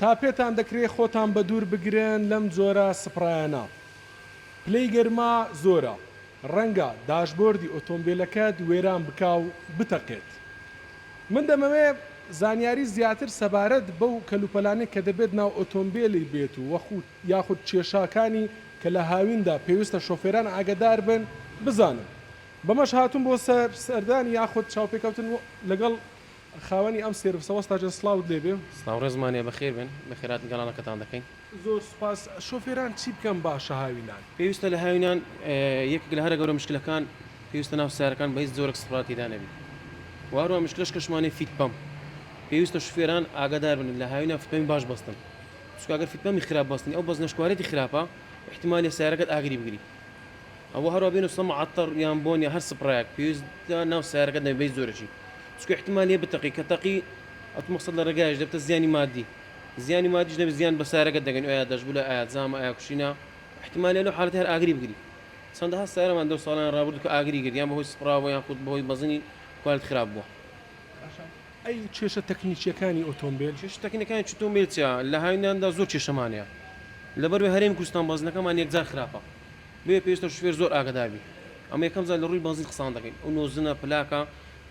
تا پێتان دەکرێت خۆتان بە دوور بگرن لەم جۆرە سپرایانە. پلەی گەرما زۆرە، ڕەنگە داشبۆردی ئۆتۆمبیلەکەت وێران بکاو بتەقێت. من دەمەوێ زانیاری زیاتر سەبارەت بەو کەلوپەلانەی کە دەبێت ناو ئۆتۆمبیلی بێت و وەخود یاخود کێشاکانی کە لە هاویندا پێویستە شۆفێران ئاگدار بن بزانن. بەمەش هاتوون بۆ سەردانی یاخود چاوپێکەوتن لەگەڵ خاوەنی ئەم سێرفسەوە ستاجە سلااوت لێبێ. سلااو ڕێزمانێ بەخێر بن بەخێرات گەڵانەکەتان دەکەین. زۆر سپاس. شۆفێران چی بکەم باشە هاوینان؟ پێویستە لە هاوینان یەک لە هەرە گەورە مشکلەکان پێویستە ناو سیارەکان بە هیچ زۆرە سپراتی دانەبی. واروە مشکلش کەشمانی فیت پەم. پێویستە شوفێران ئاگادار بن لە هاوینە فیتپەمی باش بەستن. چونکە ئەگەر فیتپەمی خراپ بەستنی ئەو بەزنەشکوارەتی خراپە احتیمالی سیارەکەت ئاگری بگری. ئەوە هەروە بێن و سە معەتەر یان بۆن یا هەر سپرایەک پێویستە ناو سیارەکەت دەبێت زۆرەشی. چونکە احتیمالیە بتەقی کە تەقی ئەو مەقسەد لە ڕێگایش دەبێتە زیانی مادی. زیانی مادیش دەبێت زیان بە سیارەکەت دەگەن ئایا دەشبوو لە ئایا جامە ئایا کوشینە احتیمالیە لەو حالەتە هەر ئاگری بگری. چەندەها سیارەمان دەو ساڵان ڕابردوو کە ئاگری گرت یان بەهۆی سپراوە یان خود بەهۆی بەزنی کوالت خراپ بووە. ئەی کێشە تەکنیکیەکانی ئۆتۆمبیل کێشە تەکنیکەکانی ئۆتۆمبیل چییە؟ لە هاویناندا زۆر کێشەمانەیە. لەبەر هەرێمی کوردستان بەزنەکەمان یەکجار خراپە. بێ پێویستە شوفێر زۆر ئاگاداربی. ئەمە یەکەم جار لە ڕووی بەنزین قسان دەکەین. ئەو نۆزنە پلاکە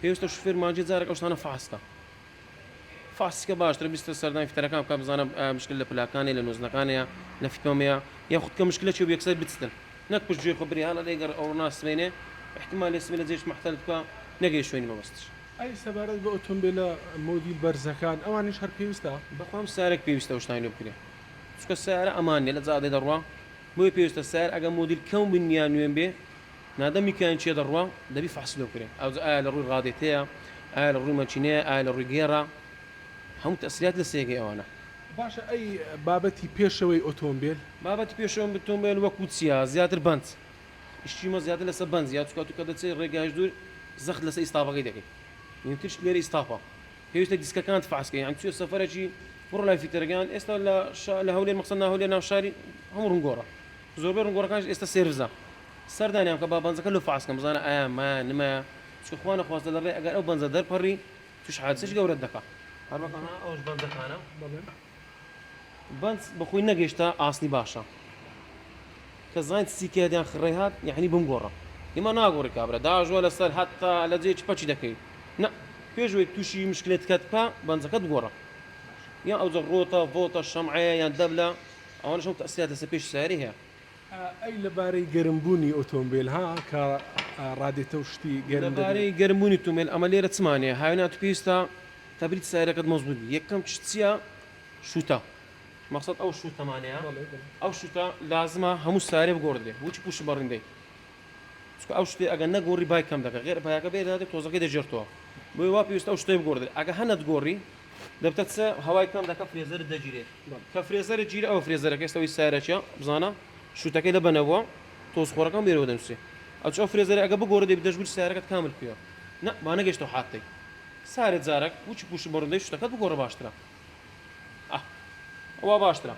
پێویستە شوفێر ماجێ جارێک ئەو شتانە فحسکە. فاسکە باشترە بیستە سەردانی فیتەرەکان بکە بزانە مشکل لە پلاکانێ لە نۆزنەکانەیە لە فیتۆمەیە یا خودکە مشکلە چێ یەکسەر بچتن. نەک پشت گوێ خبری هەڵە لێگەر ئەو ناسمێنێ احتیمال لێ سمێنە جێش محتەل بکە نەگەی شوێنی مەبەستش. ئەی سەبارەت بە ئۆتۆمبیلە مۆدیل بەرزەکان ئەوانیش هەر پێویستە؟ بەخوام سارێک پێویستە ئەو شتانی لێ بکرێ. چونکە سیارە ئەمانێ لە جادەی دەڕوا بۆیە پێویستە سیار ئەگەر مۆدیل کەم بن یان نوێن بێ نادەم میکان چێ دەڕوا دەبی فحص لێ بکرێ. ئایا لە ڕووی ڕادێتەیە، ئایا لە ڕووی مەچینەیە، ئایا لە ڕووی گێڕە، هەموو تەسریات لە سێگەی ئەوانە. باشە ئەی بابەتی پێشەوەی ئۆتۆمبیل؟ بابەتی پێشەوە ئۆتۆمبیل وەکو چییە؟ زیاتر بەند. ئیشتیمە زیاتر لەسەر بەند زیاد چونکە تو کە دەچێت ڕێگاش دوور زەخت لەسەر ئیستاپەکەی دەکەیت. ترش لێرە ئیستاپە. پێویستە دیسکەکان فحسکەی یان چووە سەفەرێکی بڕۆ لای فیتەرەکان ئێستا لە هەولێر مەقسەد ناهەولێر ناو شاری هەموو ڕوونگۆڕە. زۆربەی ڕوونگۆڕەکانش ئێستا سێرڤزە. سەردانیان کە با بەنزەکە لە فحسکەم بزانە ئایا مایە نمایە. چونکە خوا نەخواستە لە ڕێ ئەگەر ئەو بەنزە دەرپەڕی توش حادسەش گەورەت دەکات. هەر بەقەها ئەوش بەندەکانە بەند بەخۆی نەگەیشتە ئاسنی باشە. کە زانیت سیکێدیان خڕێ هات یعنی بمگۆڕە. ئێمە ناگۆڕی کابرا داژوە لەسەر هەتا لە جێ پەچی دەکەیت. نە پێشوەی تووشی مشکلێتکەت بکە بەنزەکەت بگۆڕە. یان ئەو ڕۆتە ڤۆتە شەمعەیە یان دەبلە ئەوانەش هەموو تەسیرات لەسەر پێش سیاری هەیە. ئەی لەبارەی گەرمبوونی ئۆتۆمبیل ها کە ڕادێتە و شتی گەرم لەبارەی گەرمبوونی ئۆتۆمبیل ئەمە لێرە چمانەیە هاوێنات پێویستە تەبریت سیارەکەت مەزبوط بی. یەکەم چییە؟ شوتە. مەقسەد ئەو شوتەمانەیە ئەو شوتە لازمە هەموو سیارێ بگۆڕدێ بۆچی پوشت بەڕیندەی. چونکە ئەو شتێ ئەگەر نەگۆڕی بای کەم دەکات غێر پایەکە بێدادێت تۆزەکەی دەژێرتەوە. بۆیە وا پێویستە ئەو شتەی بگۆڕدێت. ئەگەر هەنەت گۆڕی دەبتە چ هەوای کەم دەکە فرێزەرت دەگیرێت. کە فرێزەرت گیرە ئەو فرێزەرەکە ئێستاوی سیارەکە بزانە شوتەکەی لە بنەوە تۆزخۆرەکان بێرەوە دەنووسێ. ئەو فرێزەرە ئەگە بگۆڕ دەبێت دەشبوو سیارەکەت کامل پێوە. نە با نەگەیشتەوە حاتەی. سارێت جارێک بچی پوشت بەڕیندەی شوتەکەت بگۆڕە باشترە. ئەوە باشترە.